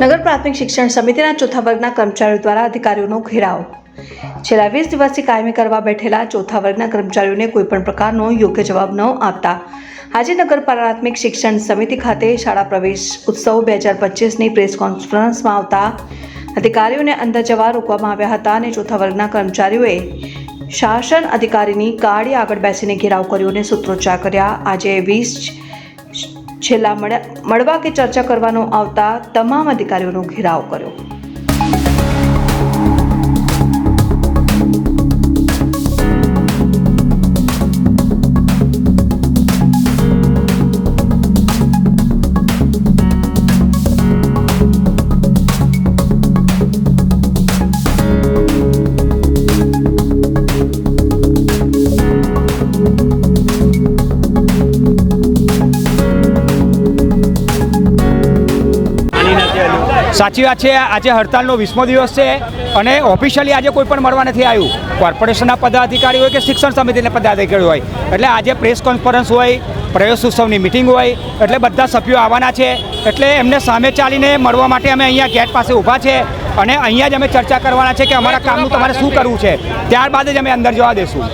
નગર પ્રાથમિક શિક્ષણ સમિતિના ચોથા વર્ગના કર્મચારીઓ દ્વારા અધિકારીઓનો ઘેરાવ। છેલ્લા 20 દિવસથી કાયમી કરવા બેઠેલા ચોથા વર્ગના કર્મચારીઓને કોઈપણ પ્રકારનો યોગ્ય જવાબ ન આપતા આજે નગર પ્રાથમિક શિક્ષણ સમિતિ ખાતે શાળા પ્રવેશ ઉત્સવ 2025ની પ્રેસ કોન્ફરન્સમાં આવતા અધિકારીઓને અંદર જવા રોકવામાં આવ્યા હતા અને ચોથા વર્ગના કર્મચારીઓએ શાસન અધિકારીની ગાડી આગળ બેસીને ઘેરાવ કર્યો અને સૂત્રોચ્ચાર કર્યા। આજે 20 છેલ્લા મળવા કે ચર્ચા કરવાનો આવતા તમામ અધિકારીઓનો ઘેરાવ કર્યો। સાચી વાત છે। આજે હડતાલનો 20મો દિવસ છે અને ઓફિશિયલી આજે કોઈ પણ મળવા નથી આવ્યું। કોર્પોરેશનના પદાધિકારી હોય કે શિક્ષણ સમિતિના પદાધિકારી હોય, એટલે આજે પ્રેસ કોન્ફરન્સ હોય, પ્રવેશ ઉત્સવની મિટિંગ હોય, એટલે બધા સભ્યો આવવાના છે। એટલે એમને સામે ચાલીને મળવા માટે અમે અહીંયા ગેટ પાસે ઊભા છે અને અહીંયા જ અમે ચર્ચા કરવાના છે કે અમારા કામનું તમારે શું કરવું છે, ત્યારબાદ જ અમે અંદર જવા દઈશું।